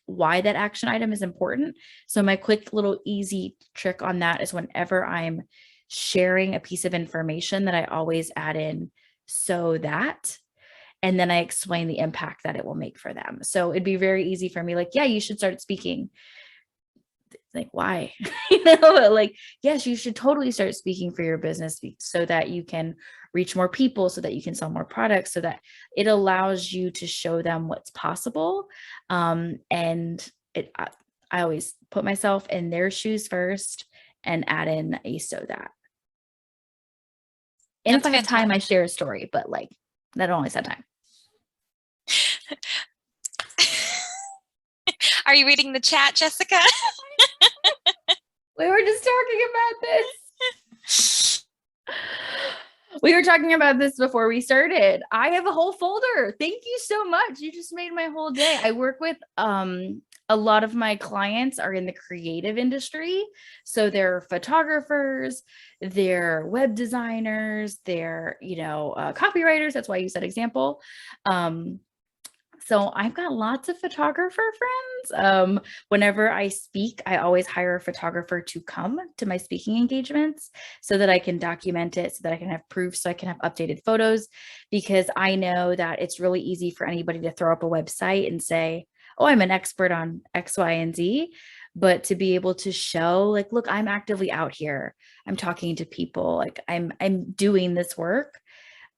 why that action item is important. So my quick little easy trick on that is whenever I'm sharing a piece of information, that I always add in "so that," and then I explain the impact that it will make for them. So it'd be very easy for me, like, yeah, you should start speaking. Like, why? Like, yes, you should totally start speaking for your business so that you can reach more people, so that you can sell more products, so that it allows you to show them what's possible. And I always put myself in their shoes first and add in a "so that." And if I have time, I share a story, but like, I don't always have time. Are you reading the chat, Jessica? We were just talking about this. We were talking about this before we started. I have a whole folder. Thank you so much. You just made my whole day. I work with a lot of my clients are in the creative industry. So they're photographers, they're web designers, they're, copywriters. That's why I use that example. So I've got lots of photographer friends. Whenever I speak, I always hire a photographer to come to my speaking engagements so that I can document it, so that I can have proof, so I can have updated photos, because I know that it's really easy for anybody to throw up a website and say, oh, I'm an expert on X, Y, and Z. But to be able to show, like, look, I'm actively out here. I'm talking to people. Like, I'm doing this work.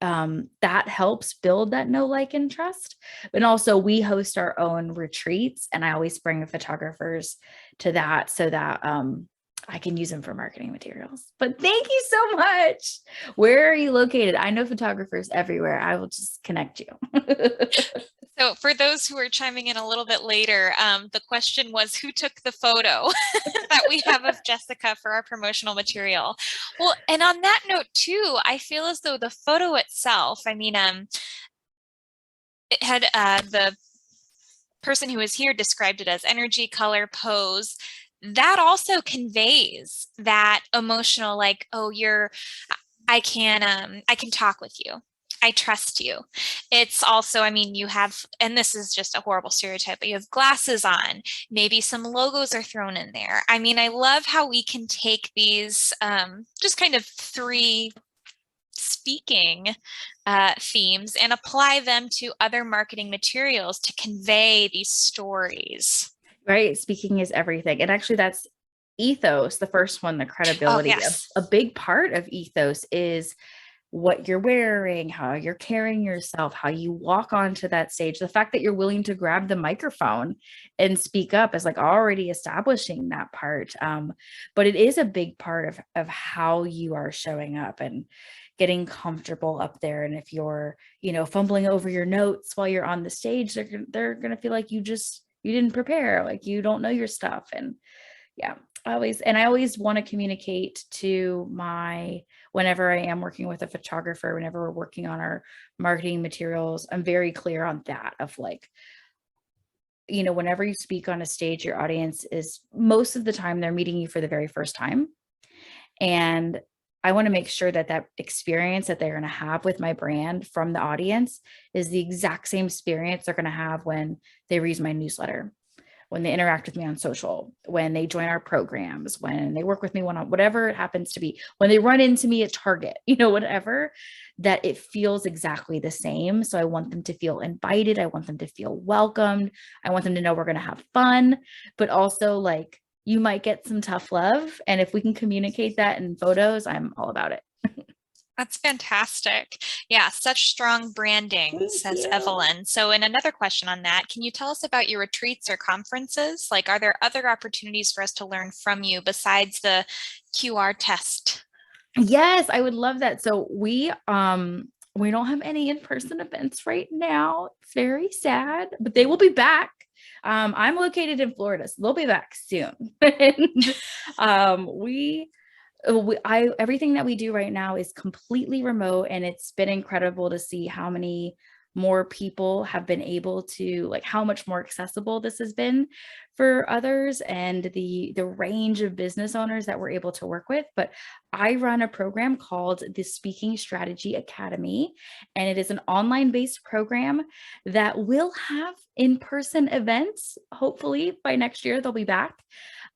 That helps build that know, like, and trust. But also we host our own retreats, and I always bring photographers to that so that I can use them for marketing materials. But thank you so much. Where are you located? I know photographers everywhere. I will just connect you. So for those who are chiming in a little bit later, the question was, who took the photo that we have of Jessica for our promotional material? Well, and on that note too, I feel as though the photo itself, I mean, it had the person who was here described it as energy, color, pose. that also conveys that emotional, like, oh, I can talk with you. I trust you. It's also, I mean, you have, and this is just a horrible stereotype, but you have glasses on, maybe some logos are thrown in there. I mean, I love how we can take these just kind of three speaking themes and apply them to other marketing materials to convey these stories. Right? Speaking is everything. And actually that's ethos, the first one, the Oh, credibility. yes. A big part of ethos is what you're wearing, how you're carrying yourself, how you walk onto that stage. The fact that you're willing to grab the microphone and speak up is like already establishing that part. But it is a big part of how you are showing up and getting comfortable up there. And if you're, fumbling over your notes while you're on the stage, they're going to feel like you didn't prepare, like you don't know your stuff. And yeah, I always want to communicate to whenever I am working with a photographer, whenever we're working on our marketing materials, I'm very clear on that of like, whenever you speak on a stage, your audience is most of the time they're meeting you for the very first time. And I want to make sure that that experience that they're going to have with my brand from the audience is the exact same experience they're going to have when they read my newsletter, when they interact with me on social, when they join our programs, when they work with me one-on-one, whatever it happens to be, when they run into me at Target, whatever, that it feels exactly the same. So I want them to feel invited. I want them to feel welcomed. I want them to know we're going to have fun, but also like you might get some tough love. And if we can communicate that in photos, I'm all about it. That's fantastic. Yeah, such strong branding, Thank says you. Evelyn. So, and another question on that, can you tell us about your retreats or conferences? Like, are there other opportunities for us to learn from you besides the QR test? Yes, I would love that. So we don't have any in-person events right now. It's very sad, but they will be back. I'm located in Florida, so they'll be back soon. And everything that we do right now is completely remote, and it's been incredible to see how many more people have been able to, like, how much more accessible this has been for others, and the range of business owners that we're able to work with. But I run a program called the Speaking Strategy Academy, and it is an online based program that will have in-person events. Hopefully by next year they'll be back.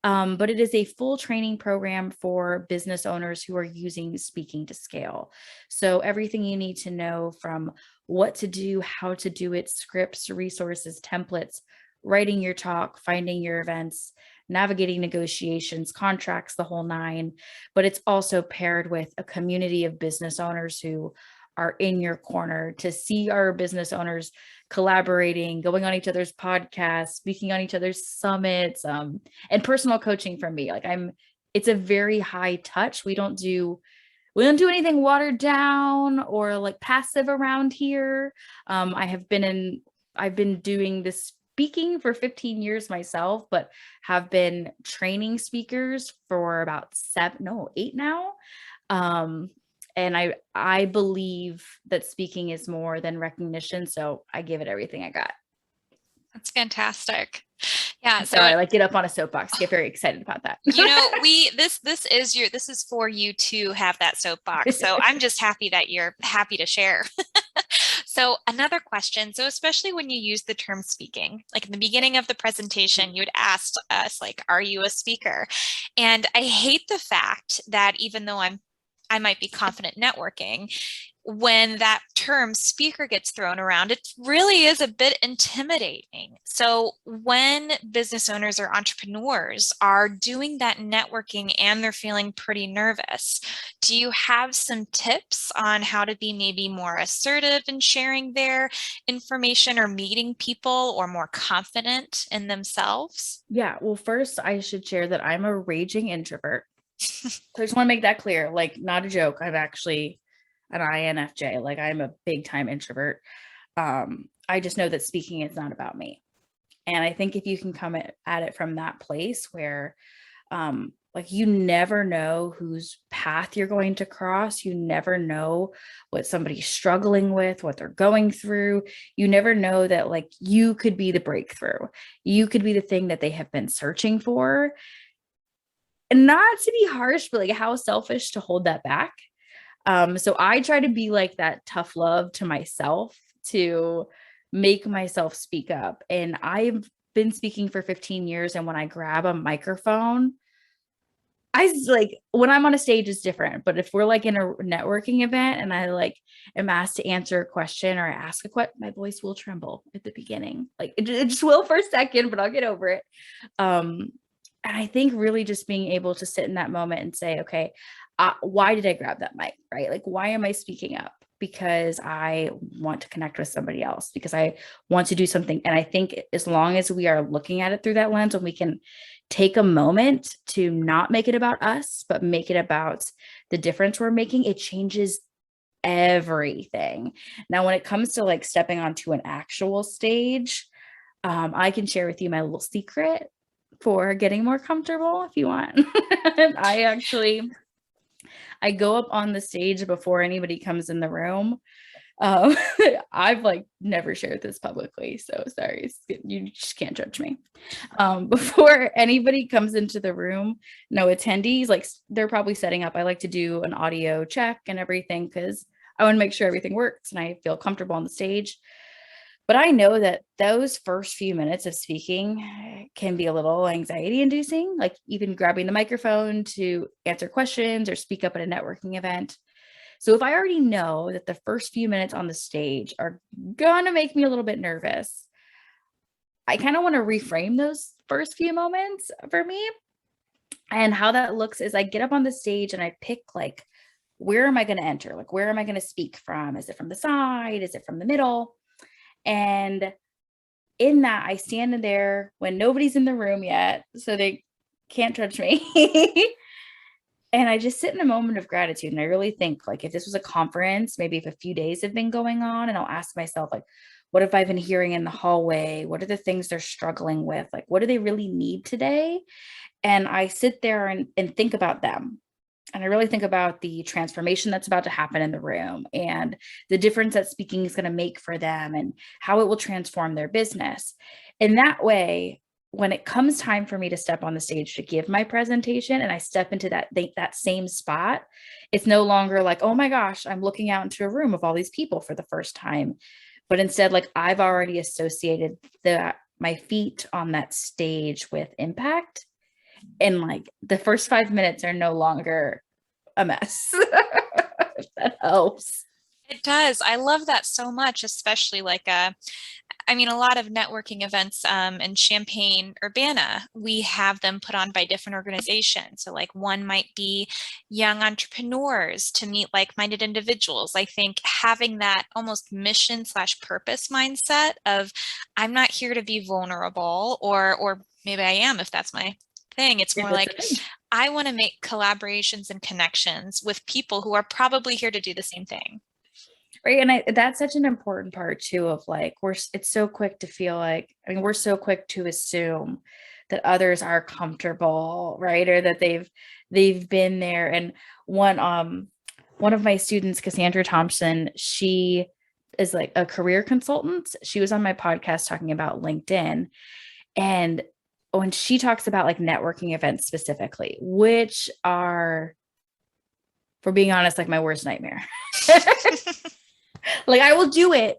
But it is a full training program for business owners who are using speaking to scale. So everything you need to know, from what to do, how to do it, scripts, resources, templates, writing your talk, finding your events, navigating negotiations, contracts, the whole nine. But it's also paired with a community of business owners who are in your corner to see our business owners collaborating, going on each other's podcasts, speaking on each other's summits, and personal coaching from me. It's a very high touch. We don't do anything watered down or like passive around here. I've been doing this speaking for 15 years myself, but have been training speakers for about 8 now. And I believe that speaking is more than recognition. So I give it everything I got. That's fantastic. Yeah. So I like get up on a soapbox, get very excited about that. This is for you to have that soapbox. So I'm just happy that you're happy to share. So another question. So especially when you use the term speaking, like in the beginning of the presentation, you had asked us, like, are you a speaker? And I hate the fact that even though I might be confident networking, when that term speaker gets thrown around, it really is a bit intimidating. So when business owners or entrepreneurs are doing that networking and they're feeling pretty nervous, do you have some tips on how to be maybe more assertive in sharing their information or meeting people, or more confident in themselves? Yeah. Well, first I should share that I'm a raging introvert. So I just want to make that clear, like, not a joke. I'm actually an INFJ, like I'm a big time introvert. I just know that speaking is not about me. And I think if you can come at it from that place where, like, you never know whose path you're going to cross. You never know what somebody's struggling with, what they're going through. You never know that, like, you could be the breakthrough. You could be the thing that they have been searching for. not to be harsh, but like how selfish to hold that back. So I try to be like that tough love to myself to make myself speak up. And I've been speaking for 15 years. And when I grab a microphone, I like when I'm on a stage is different, but if we're like in a networking event and I like am asked to answer a question or ask a question, my voice will tremble at the beginning. Like it just will for a second, but I'll get over it. Um, and I think really just being able to sit in that moment and say, okay, why did I grab that mic? Right? Like, why am I speaking up? Because I want to connect with somebody else, because I want to do something. And I think as long as we are looking at it through that lens, when we can take a moment to not make it about us, but make it about the difference we're making, it changes everything. Now, when it comes to like stepping onto an actual stage, I can share with you my little secret for getting more comfortable if you want. I go up on the stage before anybody comes in the room. Um, I've like never shared this publicly, so sorry, you just can't judge me. Before anybody comes into the room, no attendees, like they're probably setting up. I like to do an audio check and everything because I want to make sure everything works and I feel comfortable on the stage. But I know that those first few minutes of speaking can be a little anxiety inducing, like even grabbing the microphone to answer questions or speak up at a networking event. So if I already know that the first few minutes on the stage are gonna make me a little bit nervous, I kind of want to reframe those first few moments for me. And how that looks is I get up on the stage and I pick like, where am I going to enter? Like, where am I going to speak from? Is it from the side? Is it from the middle? And in that, I stand in there when nobody's in the room yet, so they can't judge me. And I just sit in a moment of gratitude. And I really think like if this was a conference, maybe if a few days have been going on, and I'll ask myself, like, what have I been hearing in the hallway? What are the things they're struggling with? Like, what do they really need today? And I sit there and think about them. And I really think about the transformation that's about to happen in the room and the difference that speaking is going to make for them and how it will transform their business. In that way, when it comes time for me to step on the stage to give my presentation and I step into that same spot, it's no longer like, oh my gosh, I'm looking out into a room of all these people for the first time, but instead, like I've already associated my feet on that stage with impact, and like the first 5 minutes are no longer a mess. If that helps. It does. I love that so much, especially like I mean, a lot of networking events in Champaign, Urbana, we have them put on by different organizations. So like one might be young entrepreneurs to meet like-minded individuals. I think having that almost mission slash purpose mindset of I'm not here to be vulnerable, or maybe I am if that's my thing. It's more like I want to make collaborations and connections with people who are probably here to do the same thing. Right. And that's such an important part too of like, it's so quick to feel like, I mean, we're so quick to assume that others are comfortable, right? Or that they've been there. And one of my students, Cassandra Thompson, she is like a career consultant. She was on my podcast talking about LinkedIn. And when she talks about like networking events specifically, which are, for being honest, like my worst nightmare. Like I will do it,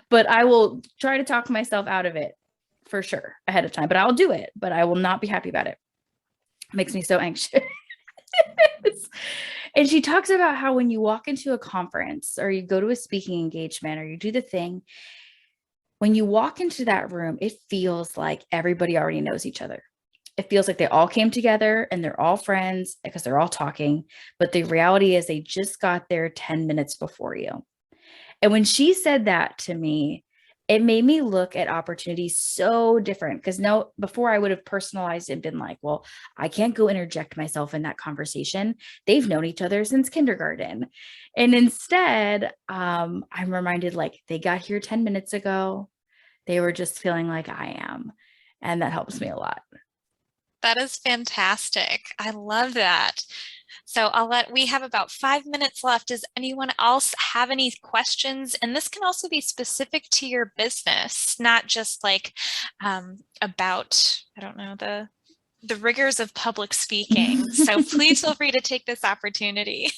but I will try to talk myself out of it for sure ahead of time, but I'll do it, but I will not be happy about it. It makes me so anxious. And she talks about how when you walk into a conference or you go to a speaking engagement or you do the thing, when you walk into that room, it feels like everybody already knows each other. It feels like they all came together and they're all friends because they're all talking. But the reality is they just got there 10 minutes before you. And when she said that to me, it made me look at opportunities so different because before I would have personalized and been like, well, I can't go interject myself in that conversation. They've known each other since kindergarten. And instead, I'm reminded like they got here 10 minutes ago. They were just feeling like I am. And that helps me a lot. That is fantastic. I love that. So we have about 5 minutes left. Does anyone else have any questions? And this can also be specific to your business, not just like about, I don't know, the rigors of public speaking. So please feel free to take this opportunity.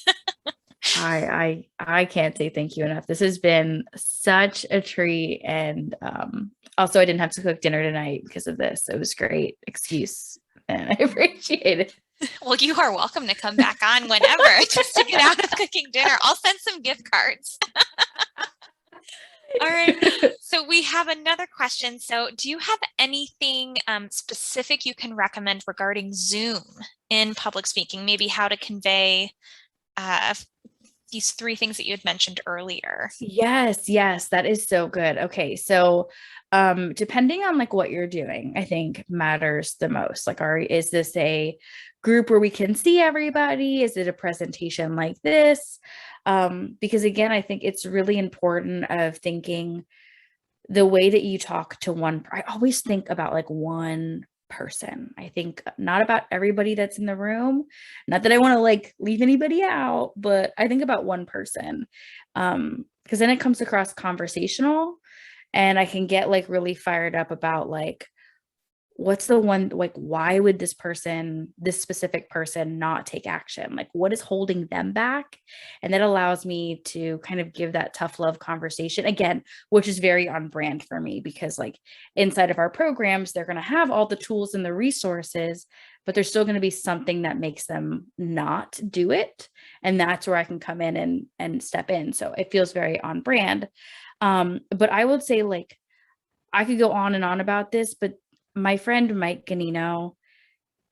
I can't say thank you enough. This has been such a treat. And also I didn't have to cook dinner tonight because of this. It was a great excuse and I appreciate it. Well, you are welcome to come back on whenever just to get out of cooking dinner. I'll send some gift cards. All right. So we have another question. So do you have anything specific you can recommend regarding Zoom in public speaking? Maybe how to convey these 3 things that you had mentioned earlier? Yes, that is so good. Okay, so depending on like what you're doing, I think matters the most. Like, is this a group where we can see everybody? Is it a presentation like this? Because again, I think it's really important of thinking the way that you talk to one. I always think about like one person. I think not about everybody that's in the room. Not that I want to like leave anybody out, but I think about one person. Because then it comes across conversational and I can get like really fired up about like what's the one, like why would this specific person not take action? Like what is holding them back? And that allows me to kind of give that tough love conversation again, which is very on brand for me because like inside of our programs they're going to have all the tools and the resources, but there's still going to be something that makes them not do it, and that's where I can come in and step in. So it feels very on brand. But I would say like I could go on and on about this, but my friend Mike Ganino,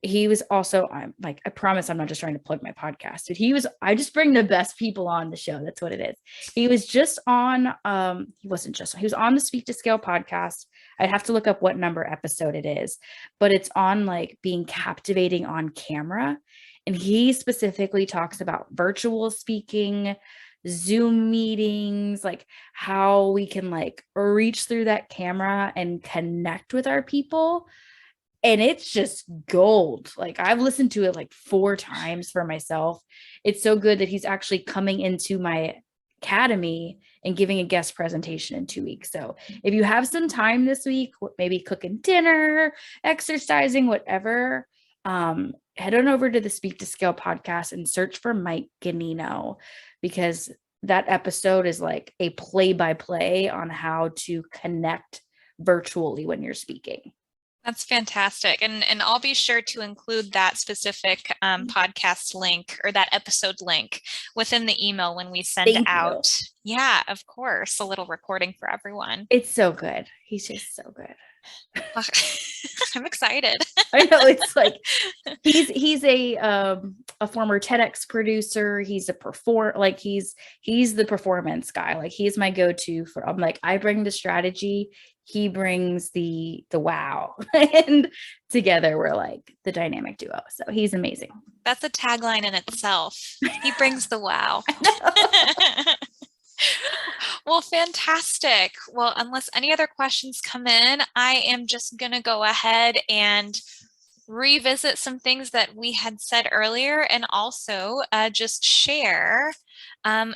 he was also, I'm like, I promise I'm not just trying to plug my podcast, but I just bring the best people on the show. That's what it is. He was just on, he was on the Speak to Scale podcast. I'd have to look up what number episode it is, but it's on like being captivating on camera. And he specifically talks about virtual speaking, Zoom meetings, like how we can like reach through that camera and connect with our people. And it's just gold. Like I've listened to it like 4 times for myself. It's so good that he's actually coming into my academy and giving a guest presentation in 2 weeks. So if you have some time this week, maybe cooking dinner, exercising, whatever, head on over to the Speak to Scale podcast and search for Mike Ganino, because that episode is like a play-by-play on how to connect virtually when you're speaking. That's fantastic. And I'll be sure to include that specific podcast link or that episode link within the email when we send out. Yeah, of course. A little recording for everyone. It's so good. He's just so good. I'm excited. I know, it's like he's a former TEDx producer. He's a he's the performance guy. Like he's my go-to for, I'm like, I bring the strategy, he brings the wow, and together we're like the dynamic duo. So he's amazing. That's a tagline in itself. He brings the wow. Well, fantastic. Well, unless any other questions come in, I am just going to go ahead and revisit some things that we had said earlier, and also just share.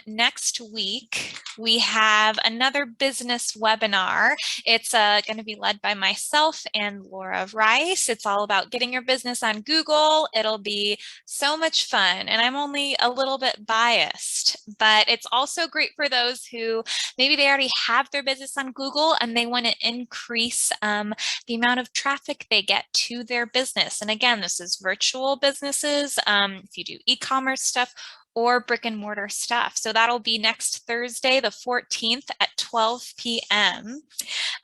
Next week, we have another business webinar. It's going to be led by myself and Laura Rice. It's all about getting your business on Google. It'll be so much fun, and I'm only a little bit biased, but it's also great for those who maybe they already have their business on Google and they want to increase the amount of traffic they get to their business. And again, this is virtual businesses, if you do e-commerce stuff or brick and mortar stuff. So that'll be next Thursday, the 14th at 12 p.m.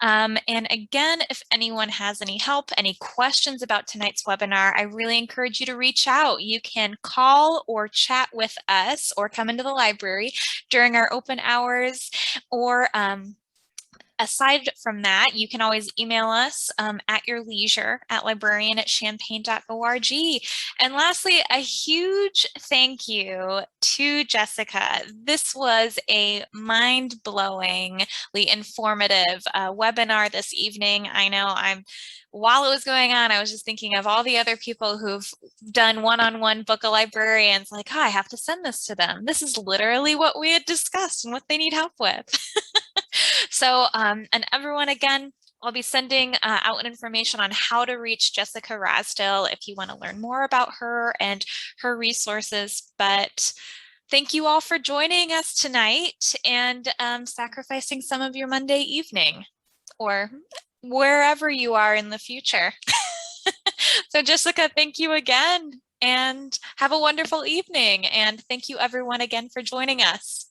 And again, if anyone has any help, any questions about tonight's webinar, I really encourage you to reach out. You can call or chat with us or come into the library during our open hours, or aside from that, you can always email us at your leisure at librarian@champaign.org. And lastly, a huge thank you to Jessica. This was a mind-blowingly informative webinar this evening. I know while it was going on, I was just thinking of all the other people who've done one-on-one book a librarians, like, oh, I have to send this to them. This is literally what we had discussed and what they need help with. So, and everyone, again, I'll be sending out information on how to reach Jessica Rasdall if you want to learn more about her and her resources. But thank you all for joining us tonight and sacrificing some of your Monday evening or wherever you are in the future. So Jessica, thank you again and have a wonderful evening. And thank you everyone again for joining us.